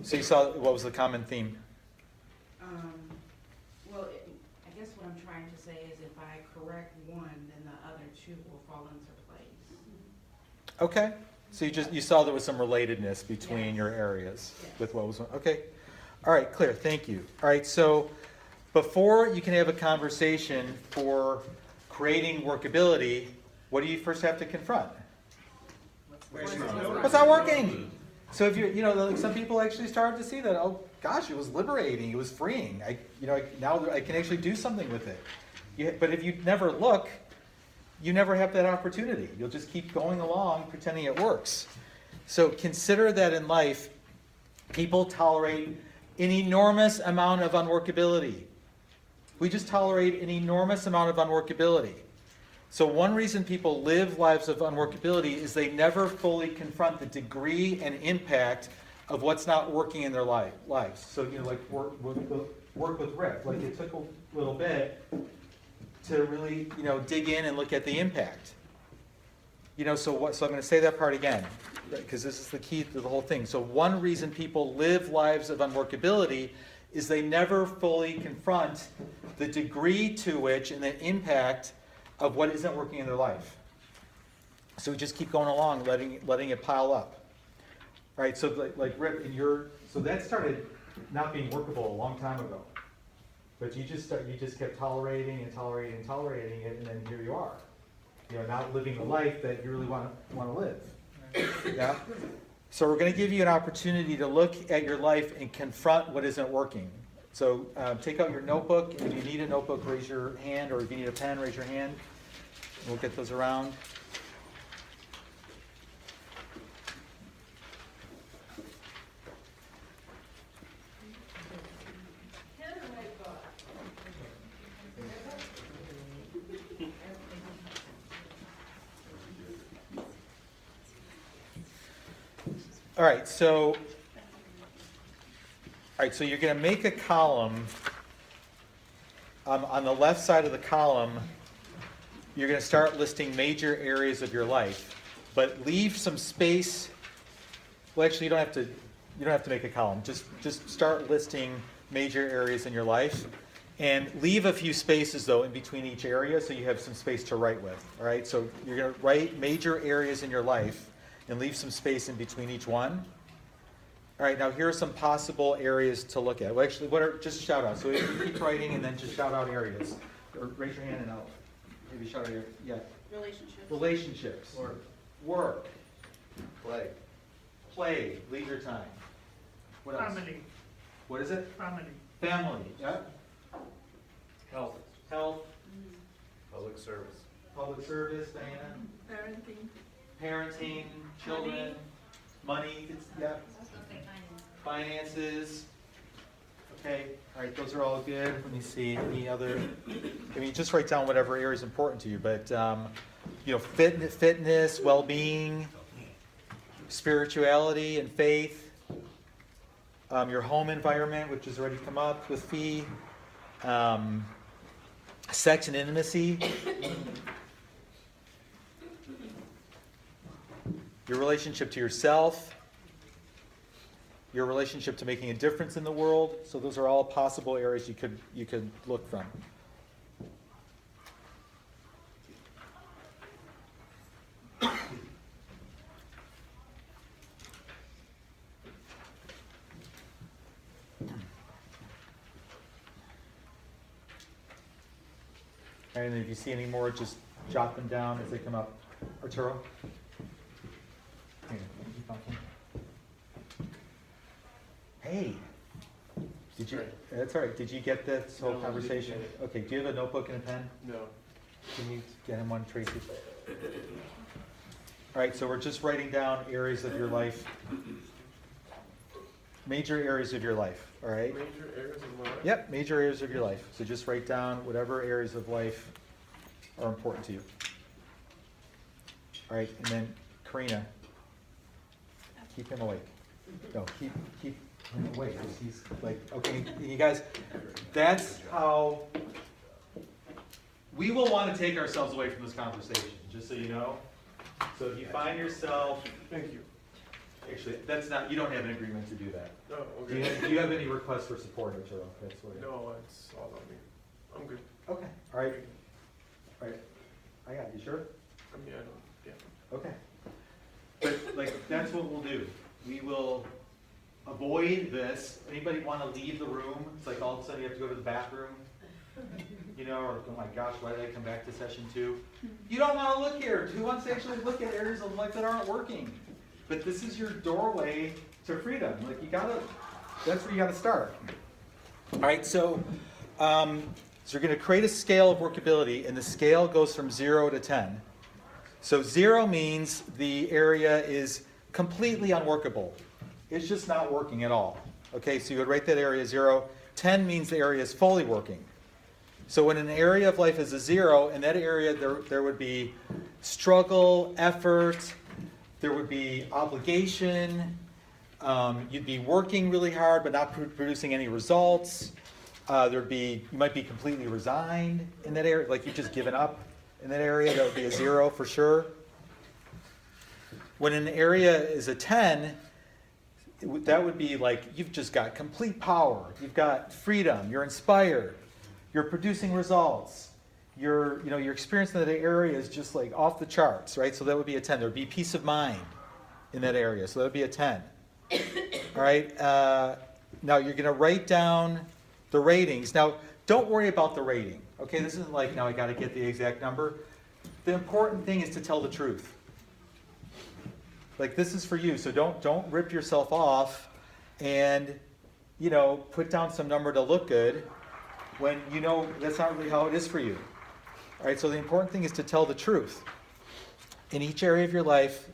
So you saw, what was the common theme? Well, I guess what I'm trying to say is if I correct one, then the other two will fall into place. Okay, so you saw there was some relatedness between Yes. your areas Yes. with what was, okay. All right, clear, thank you. All right, so before you can have a conversation for creating workability, what do you first have to confront? What's not working? So if like some people actually started to see that, oh gosh, it was liberating, it was freeing. Now I can actually do something with it. But if you never look, you never have that opportunity. You'll just keep going along pretending it works. So consider that in life, people tolerate an enormous amount of unworkability. We just tolerate an enormous amount of unworkability. So one reason people live lives of unworkability is they never fully confront the degree and impact of what's not working in their lives. So, like work with Rick. Like it took a little bit to really, dig in and look at the impact. So I'm going to say that part again, because this is the key to the whole thing. So one reason people live lives of unworkability is they never fully confront the degree to which and the impact of what isn't working in their life. So we just keep going along, letting it pile up. All right, so like Rip, so that started not being workable a long time ago. But you just kept tolerating and tolerating and tolerating it, and then here you are. Not living the life that you really want to live. Yeah. So we're going to give you an opportunity to look at your life and confront what isn't working. So take out your notebook. If you need a notebook, raise your hand, or if you need a pen, raise your hand. We'll get those around. All right, so you're going to make a column. On the left side of the column, you're going to start listing major areas of your life, but leave some space. Well, actually, you don't have to make a column. Just start listing major areas in your life, and leave a few spaces though in between each area, so you have some space to write with. All right, so you're going to write major areas in your life, and leave some space in between each one. All right, now here are some possible areas to look at. Well, actually, just shout out. So you keep writing and then just shout out areas. Or raise your hand and I'll maybe shout out your, yeah. Relationships. Work. Play. Leisure time. What else? Family. What is it? Family. Yeah. Health. Public service, Diana. Parenting, Children, money, yeah. Finances. Okay, all right, those are all good. Let me see, any other, just write down whatever area is important to you, but, fitness, well-being, spirituality and faith, your home environment, which has already come up with fee, sex and intimacy, your relationship to yourself, your relationship to making a difference in the world. So those are all possible areas you could look from. And if you see any more, just jot them down as they come up. Arturo? Here, keep talking. Hey, did you? That's all right. Did you get this whole No, I conversation? didn't get Okay. Do you have a notebook and a pen? No. Can you get him one, Tracy? All right. So we're just writing down areas of your life, major areas of your life. All right. Major areas of my life? Yep. Major areas of your life. So just write down whatever areas of life are important to you. All right. And then Karina, keep him awake. No, keep him awake. 'Cause he's like, okay, you guys, that's how we will want to take ourselves away from this conversation, just so you know. So if you find yourself Thank you. Actually, that's not, you don't have an agreement to do that. No, Do you have any requests for support, Arturo? That's what No, it's all on me. I'm good. Okay, all right. All right. I got you, sure? I mean, I don't, yeah. Okay. But like, that's what we'll do. We will avoid this. Anybody want to leave the room? It's like all of a sudden you have to go to the bathroom. You know, or oh my gosh, why did I come back to session 2? You don't want to look here. Who wants to actually look at areas of life that aren't working? But this is your doorway to freedom. Like you gotta, that's where you gotta start. All right, so you're gonna create a scale of workability, and the scale goes from 0 to 10. So 0 means the area is completely unworkable. It's just not working at all. Okay, so you would rate that area 0. 10 means the area is fully working. So when an area of life is a 0, in that area there would be struggle, effort, there would be obligation, you'd be working really hard but not producing any results. You might be completely resigned in that area, like you've just given up in that area. That would be a 0 for sure. When an area is a 10, that would be like you've just got complete power. You've got freedom. You're inspired. You're producing results. Your experience in that area is just like off the charts, right? So that would be a 10. There would be peace of mind in that area. So that would be a 10. All right. Now you're going to write down the ratings. Now don't worry about the rating. Okay, this isn't like now I got to get the exact number. The important thing is to tell the truth. Like this is for you, so don't rip yourself off and put down some number to look good when you know that's not really how it is for you. All right, so the important thing is to tell the truth. In each area of your life,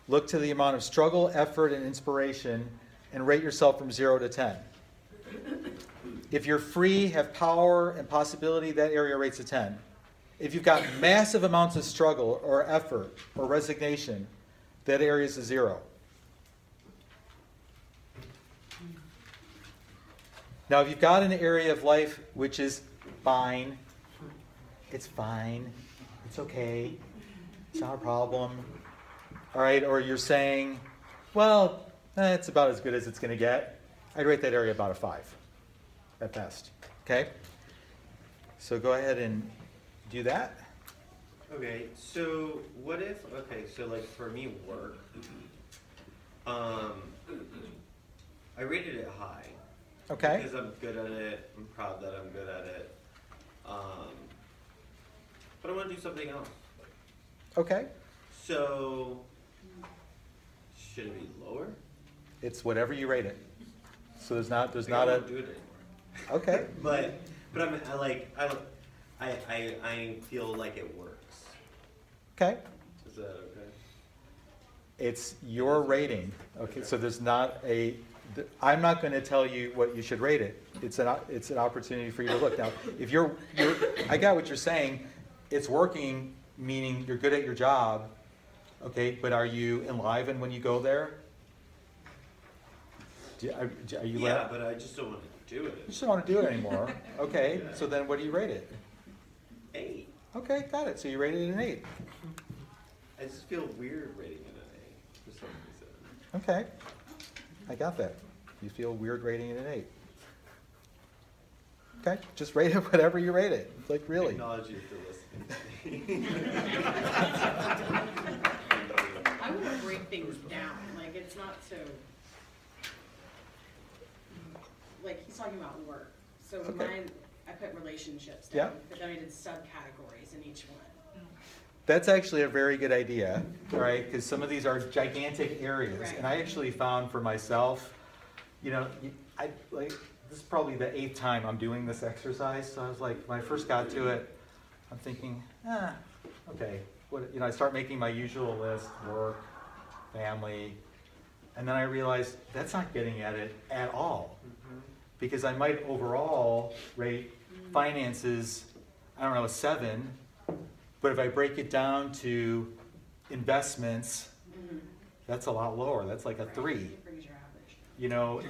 look to the amount of struggle, effort, and inspiration and rate yourself from 0 to 10. If you're free, have power and possibility, that area rates a 10. If you've got massive amounts of struggle or effort or resignation, that area is a 0. Now, if you've got an area of life which is fine, it's fine, it's okay, it's not a problem, all right, or you're saying, well, it's about as good as it's going to get, I'd rate that area about a 5 at best, okay? So go ahead and do that. Okay, so what if, so like for me, work, I rated it high. Okay. Because I'm good at it, I'm proud that I'm good at it. But I want to do something else. Okay. So, should it be lower? It's whatever you rate it. So there's not I a, don't do it anymore. okay. But I feel like it works. Okay. Is that okay? It's your rating. Okay, so there's not I'm not going to tell you what you should rate it. It's an opportunity for you to look. Now, if I got what you're saying. It's working, meaning you're good at your job. Okay, but are you enlivened when you go there? Are you? Yeah, but I just don't want to do You it. just don't want to do it anymore. Okay, so then what do you rate it? 8. Okay, got it. So you rated it an 8. I just feel weird rating it an 8 for some reason. Okay, I got that. You feel weird rating it an 8. Okay, just rate it whatever you rate it. Like really. Acknowledge you for listening. I would break things down, like it's not so, like he's talking about work. So Okay. mine, I put relationships Yeah. down, but then I did subcategories in each one. That's actually a very good idea, all right? Because some of these are gigantic areas, Right. and I actually found for myself, this is probably the 8th time I'm doing this exercise. So I was like, when I first got to it, I'm thinking, okay. I start making my usual list: work, family, and then I realized that's not getting at it at all, because I might overall rate finances, I don't know, a 7. But if I break it down to investments, that's a lot lower. That's like a 3. It brings your average.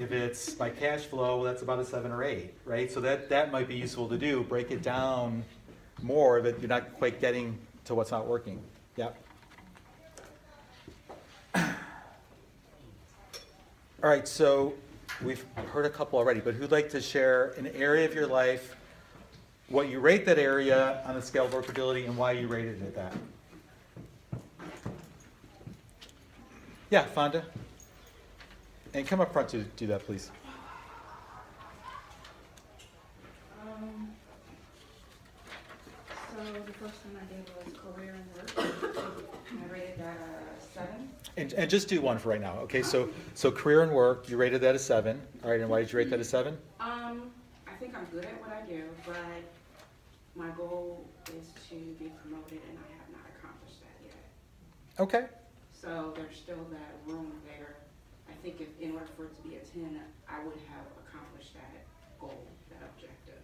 If it's my cash flow, that's about a 7 or 8, right? So that might be useful to do. Break it down more that you're not quite getting to what's not working. Yeah. All right, so we've heard a couple already, but who'd like to share an area of your life, what you rate that area on the scale of workability, and why you rated it that? Yeah, Fonda. And come up front to do that, please. So the first one I did was career and work. I rated that a 7. And just do one for right now, okay? So career and work, you rated that a 7. All right, and why did you rate that a 7? I think I'm good at what I do, but my goal is to be promoted, and I have not accomplished that yet. Okay. So there's still that room there. I think if, in order for it to be a 10, I would have accomplished that goal, that objective.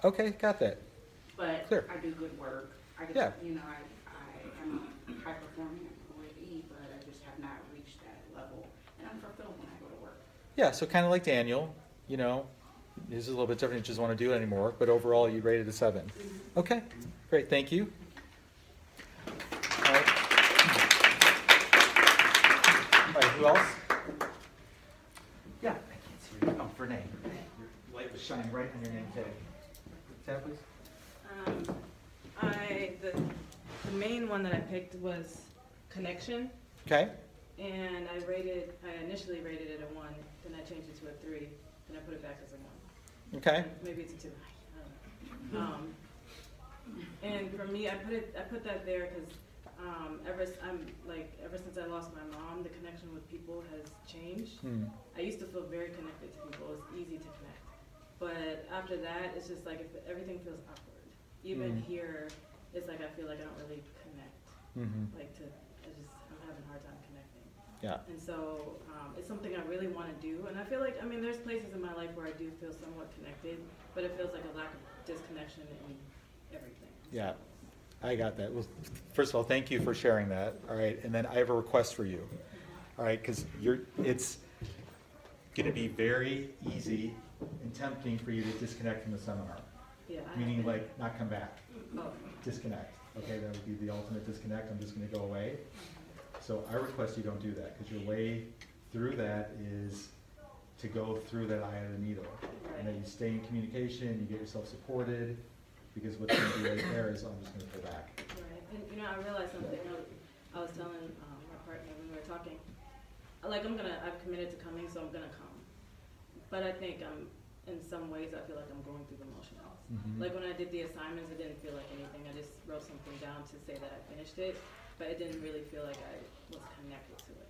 Okay, got that. But Clear. I do good work. I just, Yeah. you know, I am a high-performing employee, but I just have not reached that level. And I'm fulfilled when I go to work. Yeah, so kind of like Daniel, you know, this is a little bit different, you just want to do it anymore, but overall you rated a 7. Okay, great, thank you. All right. All right, who else? Yeah, I can't see your, oh, Renee. Your light was shining right on your name tag. Tab, please. The main one that I picked was connection, Okay, and I initially rated it a 1, then I changed it to a 3, then I put it back as a 1. okay, Maybe it's a 2. I don't know. And for me, I put that there because ever since I lost my mom, the connection with people has changed. I used to feel very connected to people. It was easy to connect. But after that, it's just like everything feels awkward. Even here, it's like I feel like I don't really connect. mm-hmm, I'm having a hard time connecting. yeah, And so it's something I really want to do. And I feel like, there's places in my life where I do feel somewhat connected, but it feels like a lack of disconnection in everything. yeah, I got that. Well, first of all, thank you for sharing that, all right, and then I have a request for you, all right, because it's gonna be very easy and tempting for you to disconnect from the seminar, Yeah. meaning like not come back, Oh, disconnect, okay, that would be the ultimate disconnect, I'm just gonna go away. So I request you don't do that, because your way through that is to go through that eye of the needle. And then you stay in communication, you get yourself supported, because what's gonna be right there is, I'm just gonna pull back. right. And I realized something. I was telling my partner when we were talking. I've committed to coming, so I'm gonna come. But I think in some ways, I feel like I'm going through the motions. Mhm. Like when I did the assignments, it didn't feel like anything. I just wrote something down to say that I finished it, but it didn't really feel like I was connected to it.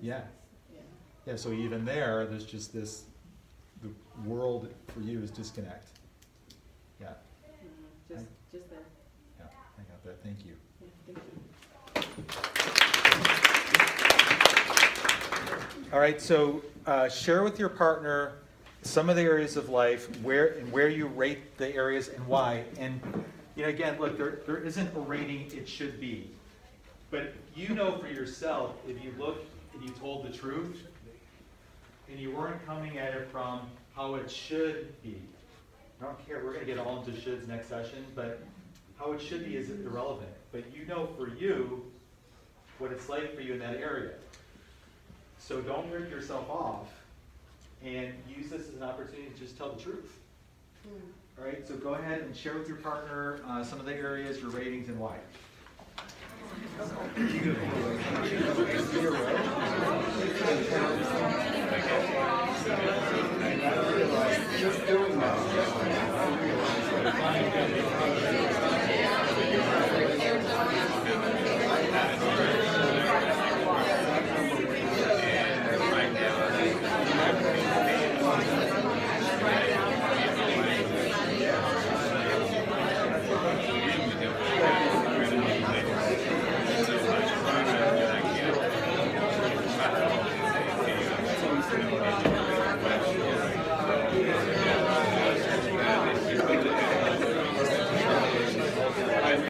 Yeah, Yeah. yeah, so even there's just this, the world for you is disconnect. Yeah, Just there. yeah, I got that, thank you. Yeah, thank you. All right, so share with your partner some of the areas of life where you rate the areas and why. And again, look, there isn't a rating it should be, but you know for yourself, if you look and you told the truth, and you weren't coming at it from how it should be. I don't care. We're going to get all into shoulds next session, but how it should be is irrelevant. But you know for you what it's like for you in that area. So don't rip yourself off, and use this as an opportunity to just tell the truth. All right, so go ahead and share with your partner some of the areas, your ratings, and why.